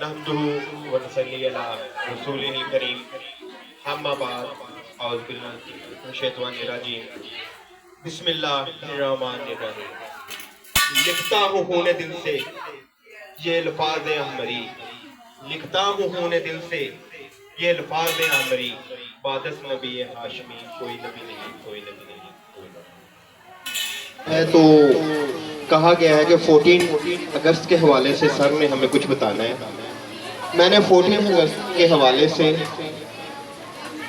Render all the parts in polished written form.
नहमदुहु व नसल्ली अला रसूलिहिल करीम अम्मा बाद औज़ु बिल्लाहि मिनश शैतानिर रजीम बिस्मिल्लाहिर्रहमानिर्रहीम। लिखता हूँ खूने दिल से ये अल्फाज़ अहमरी, लिखता हूँ खूने दिल से ये अल्फाज़ अहमरी, बादस नबी हाशमी कोई नबी नहीं, कोई नबी नहीं, कोई नबी नहीं। है तो कहा गया है कि 14 अगस्त के हवाले से सर ने हमें कुछ बताना है। मैंने 14 अगस्त के हवाले से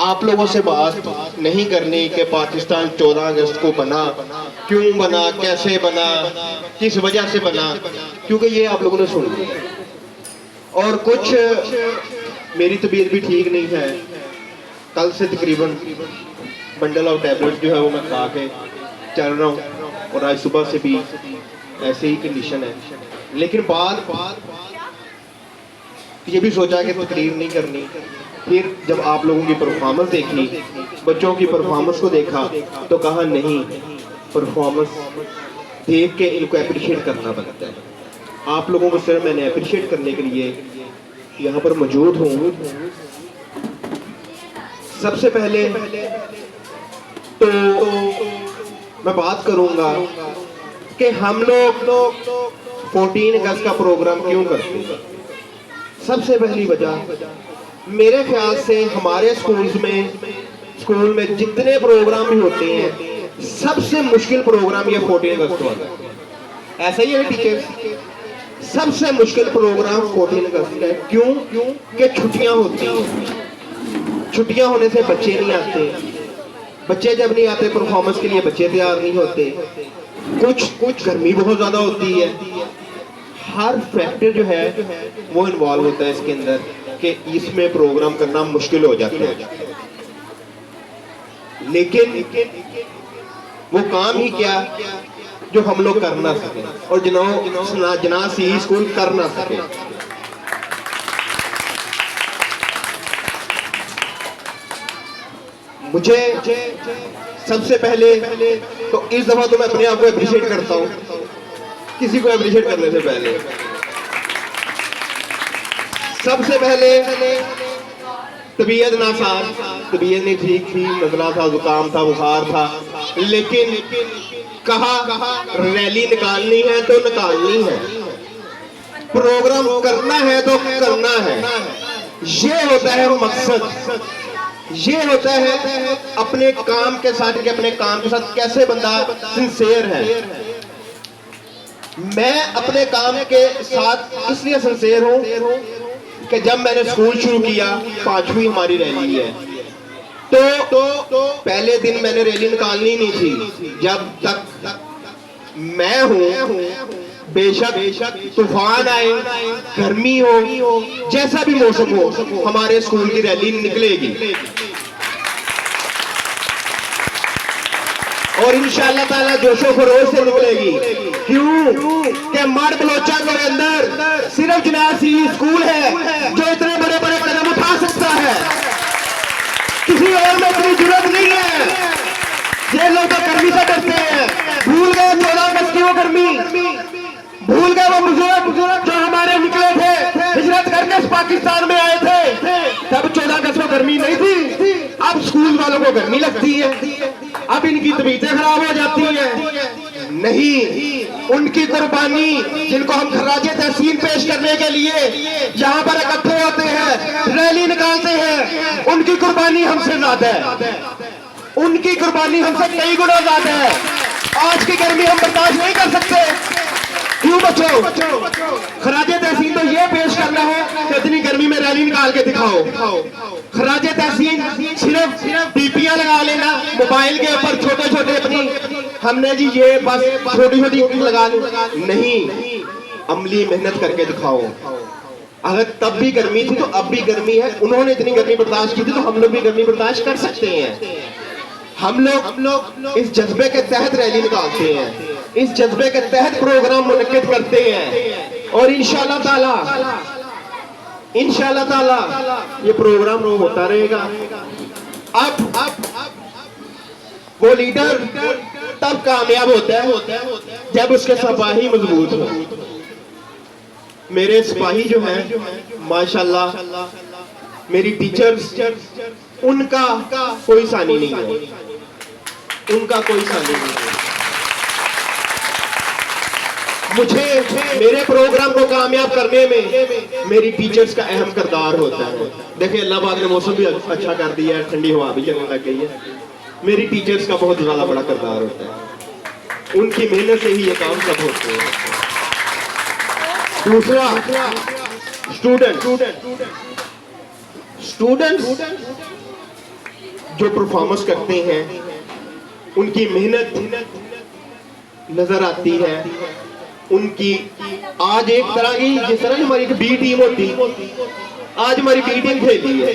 आप लोगों से बात नहीं करनी कि पाकिस्तान 14 अगस्त को बना, क्यों बना, कैसे बना, किस वजह से बना, क्योंकि ये आप लोगों ने सुन लिया। और कुछ मेरी तबीयत भी ठीक नहीं है, कल से तकरीबन बंडल ऑफ टैबलेट जो है वो मैं खा के चल रहा हूँ, और आज सुबह से भी ऐसे ही कंडीशन है। लेकिन बाद ये भी सोचा कि तकरीर नहीं करनी। फिर जब आप लोगों की परफॉर्मेंस देखी, बच्चों की परफॉर्मेंस को देखा, तो कहा नहीं, परफॉर्मेंस देख के इनको अप्रिशिएट करना बनता है। आप लोगों को सिर्फ मैंने अप्रिशिएट करने के लिए यहाँ पर मौजूद हूँ। सबसे पहले तो मैं बात करूंगा कि हम लोग 14 अगस्त का प्रोग्राम क्यों करते हैं। सबसे पहली वजह मेरे ख्याल से हमारे स्कूल में जितने प्रोग्राम भी होते हैं, सबसे मुश्किल प्रोग्राम ये 14 अगस्त वाला है। ऐसा ही है टीचर, सबसे मुश्किल प्रोग्राम 14 अगस्त का है। क्यों? कि छुट्टियां होती हैं, छुट्टियां होने से बच्चे नहीं आते, बच्चे जब नहीं आते परफॉर्मेंस के लिए बच्चे तैयार नहीं होते, कुछ गर्मी बहुत ज्यादा होती है। हर फैक्टर जो है वो इन्वॉल्व होता है इसके अंदर कि इसमें प्रोग्राम करना मुश्किल हो जाता है। लेकिन वो काम ही क्या जो हम लोग कर ना सके और जना सी स्कूल कर ना सके। मुझे सबसे पहले तो इस दफा तो मैं अपने आप को अप्रिशिएट करता हूँ, किसी को अप्रिशिएट करने से पहले सबसे पहले तबीयत नासाज, तबीयत नहीं ठीक थी, नजला था, जुकाम था, बुखार था, लेकिन कहा रैली निकालनी है तो निकालनी है, प्रोग्राम करना है तो करना है। ये होता है मकसद, ये होता है अपने काम के साथ कि अपने काम के साथ कैसे बंदा सिंसियर है। मैं अपने काम के साथ इसलिए सिंसियर हूं कि जब मैंने स्कूल शुरू किया, 5वीं हमारी रैली है, तो पहले दिन मैंने रैली निकालनी नहीं थी। जब तक मैं हूं, बेशक तूफान आए, गर्मी हो, जैसा भी मौसम हो, हमारे स्कूल की रैली निकलेगी और इंशाअल्लाह ताला जोशो खरोश से निकलेगी। क्यों? कि मर्द बलोचा के अंदर सिर्फ जनासी स्कूल है जो इतने बड़े बड़े कदम उठा सकता है, किसी और में इतनी जरूरत नहीं है। ये लोग तो गर्मी से डरते हैं, भूल गए 14 अगस्त की वो गर्मी, भूल गए वो बुजुर्ग जो हमारे निकले थे, हिजरत करके पाकिस्तान में आए थे। तब 14 अगस्त को गर्मी नहीं थी, अब स्कूल वालों को गर्मी लगती है, अब इनकी तबीयतें खराब हो जाती हैं। नहीं, उनकी कुर्बानी जिनको हम खराजे तहसीन पेश करने के लिए यहाँ पर इकट्ठे होते हैं, रैली निकालते हैं, उनकी कुर्बानी हमसे ज्यादा है, उनकी कुर्बानी हमसे कई गुना ज्यादा है। आज की गर्मी हम बर्दाश्त नहीं कर सकते। क्यों बच्चों? खराजे तहसीन तो ये पेश करना है कि इतनी गर्मी में रैली निकाल के दिखाओ। खराजे तहसीन सिर्फ डीपियां लगा लेना मोबाइल के ऊपर, छोटे छोटे अपनी, हमने जी ये बस छोटी छोटी लगा ली, नहीं, अमली मेहनत करके दिखाओ। अगर तब भी गर्मी थी तो अब भी गर्मी है, उन्होंने इतनी गर्मी बर्दाश्त की थी तो हम लोग भी गर्मी बर्दाश्त कर सकते हैं। हम लोग इस जज्बे के तहत रैली निकालते हैं, इस जज्बे के तहत प्रोग्राम मुनक्किद करते हैं और इंशाअल्लाह ताला ये प्रोग्राम होता रहेगा। अब वो लीडर तब कामयाब होता है जब उसके सिपाही मजबूत हो। मेरे सिपाही जो हैं माशाल्लाह मेरी टीचर्स, उनका कोई सानी नहीं है, उनका कोई सानी नहीं है। मुझे मेरे प्रोग्राम को कामयाब करने में मेरी टीचर्स का अहम किरदार होता है। देखिए अल्लाह पाक ने मौसम भी अच्छा कर दिया है, ठंडी हवा भी चलने लग गई है। मेरी टीचर्स का बहुत ज्यादा बड़ा किरदार होता है, उनकी मेहनत से ही ये काम सब होते हैं। दूसरा स्टूडेंट्स जो परफॉर्मेंस करते हैं उनकी मेहनत नजर आती है। उनकी आज एक तरह की, जिस तरह हमारी बी टीम होती, आज हमारी बी टीम खेली है,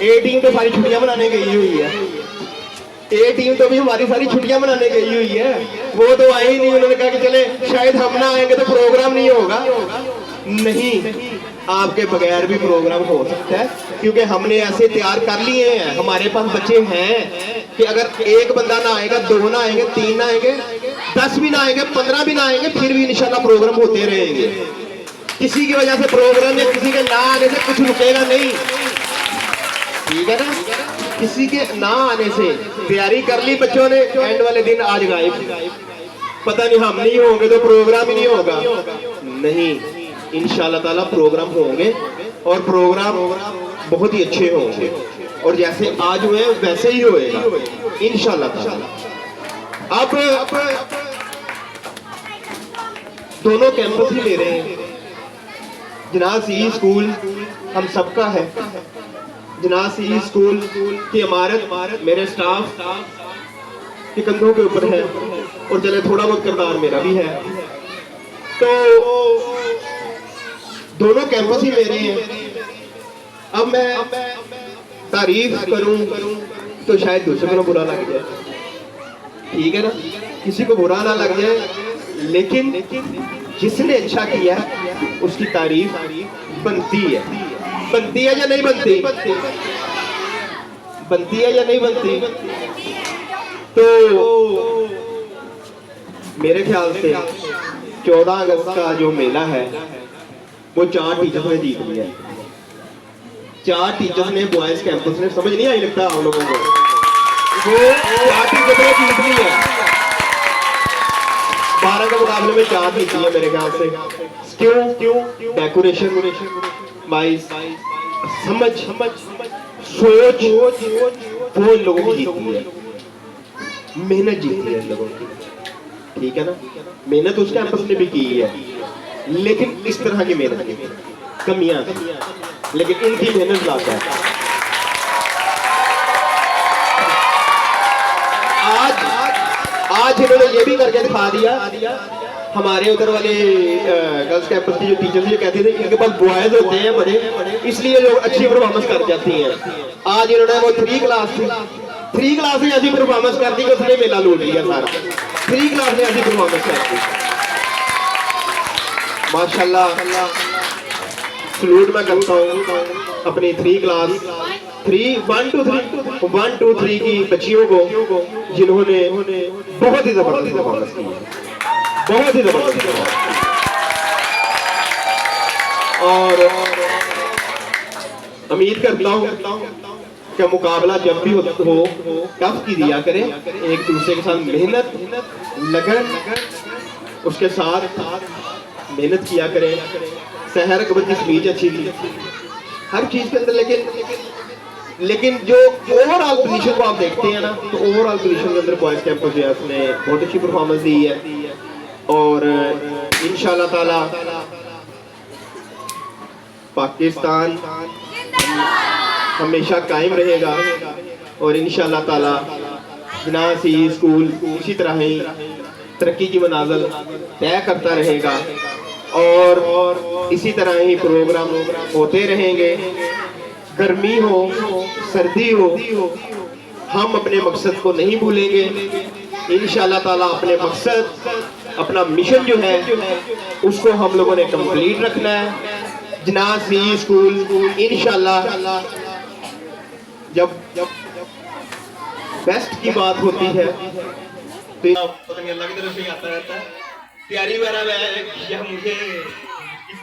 ए टीम तो सारी छुट्टियां मनाने गई हुई है, ए टीम तो भी हमारी सारी छुट्टियां मनाने गई हुई है। वो तो आए ही नहीं, उन्होंने कहा कि चले शायद हम ना आएंगे तो प्रोग्राम नहीं होगा। नहीं, आपके बगैर भी प्रोग्राम हो सकता है, क्योंकि हमने ऐसे तैयार कर लिए हैं। हमारे पास बच्चे हैं कि अगर एक बंदा ना आएगा, 2 ना आएंगे, 3 ना आएंगे, 10 भी ना आएंगे, 15 भी ना आएंगे, फिर भी इंशाल्लाह प्रोग्राम होते रहेंगे। किसी की वजह से प्रोग्राम या किसी के ना आने से कुछ रुकेगा नहीं, ठीक है ना। किसी के ना आने से तैयारी कर ली बच्चों ने, एंड वाले दिन आज गायब, पता नहीं हम नहीं होंगे तो प्रोग्राम ही नहीं होगा। नहीं, इंशाल्लाह ताला प्रोग्राम होंगे और प्रोग्राम बहुत ही अच्छे होंगे, और जैसे आज हुए वैसे ही होएगा इंशाल्लाह ताला। अब दोनों कैंपस ही ले रहे हैं। जनाज सी स्कूल हम सबका है। जनाज सी स्कूल की इमारत मेरे स्टाफ के कंधों के ऊपर है, और चले थोड़ा बहुत किरदार मेरा भी है। तो दोनों कैंपस ही मेरे हैं। अब मैं तारीफ करूं तो शायद दूसरे को बुरा लग जाए, ठीक है ना, किसी को बुरा ना लग जाए, लेकिन जिसने अच्छा किया उसकी तारीफ बनती है। बनती है या नहीं बनती? बनती है या नहीं बनती? तो मेरे ख्याल से 14 अगस्त का जो मेला है वो 4 टीचर्स ने जीत लिया। 4 टीचर्स ने बॉयज कैंपस ने, समझ नहीं आई लगता हम लोगों को, वो 4 टीचर्स ने जीत लिया। 12 के मुकाबले में 4 जीती है मेरे ख्याल से। क्यों? डेकोरेशन वाइज, समझ सोच, वो लोगों की जीती है, मेहनत जीती है लोगों की, ठीक है ना। मेहनत उस कैंपस ने भी की है, लेकिन इस तरह की मेहनत की कमियां, लेकिन इनकी मेहनत ज्यादा है। आज इन्होंने ये भी करके दिखा दिया। हमारे उधर वाले गर्ल्स कैंपस की जो टीचर्स ये कहते थे इनके पास बॉयज होते हैं बड़े, इसलिए जो अच्छी परफॉर्मेंस कर जाती हैं। आज इन्होंने, वो 3 क्लास थी, 3 क्लास में ऐसी परफॉर्मेंस कर दी कि उसने मेला लूट लिया सारा। 3 क्लास में ऐसी परफॉर्मेंस कर दी, माशाल्लाह। सलूट मैं करता हूँ अपनी 3 क्लास 1 2 3 की बच्चियों को, जिन्होंने बहुत ही जबरदस्त परफॉर्मेंस की है, बहुत ही जबरदस्त। और उम्मीद करता हूँ कि मुकाबला जब भी हो टफ की दिया करें, एक दूसरे के साथ मेहनत लगन, उसके साथ मेहनत किया करें। शहर कबड्डी की स्पीच अच्छी थी हर चीज के अंदर, लेकिन जो ओवरऑल पोजीशन को आप देखते हैं ना, तो ओवरऑल पोजीशन के अंदर बॉयज कैंपस जो है उसने बहुत अच्छी परफॉर्मेंस दी है, और इंशाल्लाह ताला पाकिस्तान हमेशा कायम रहेगा, और इंशाल्लाह ताला जनाज सी स्कूल इसी तरह ही तरक्की की मनाज़िल तय करता रहेगा, और इसी तरह ही प्रोग्राम होते रहेंगे। गर्मी हो सर्दी हो, हम अपने मकसद को नहीं भूलेंगे इंशाल्लाह ताला। अपने मकसद, अपना मिशन जो है उसको हम लोगों ने कंप्लीट रखना है। जनाज सी स्कूल इंशाल्लाह, जब बेस्ट की बात होती है तो पता नहीं अल्लाह की तरफ से आता रहता है। तैयारी वगैरह मुझे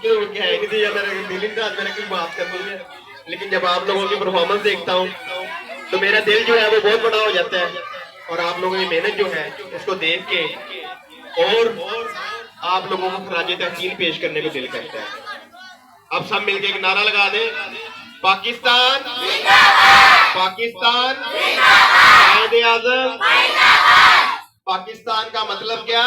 तो क्या है नहीं थी, या मेरा दिल नहीं था आज मैंने कुछ बात करनी है, लेकिन जब आप लोगों की परफॉर्मेंस देखता हूँ तो मेरा दिल जो है वो बहुत बड़ा हो जाता है, और आप लोगों की मेहनत जो है उसको देख के और आप लोगों को खराज तहसीन पेश करने को दिल करता है। अब सब मिलके एक नारा लगा दें, पाकिस्तान पाकिस्तान कायदे आज़म। पाकिस्तान का मतलब क्या?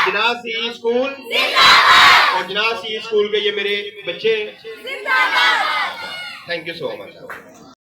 जिनाह सी स्कूल और जिनाह सी स्कूल के ये मेरे बच्चे। Thank you so much.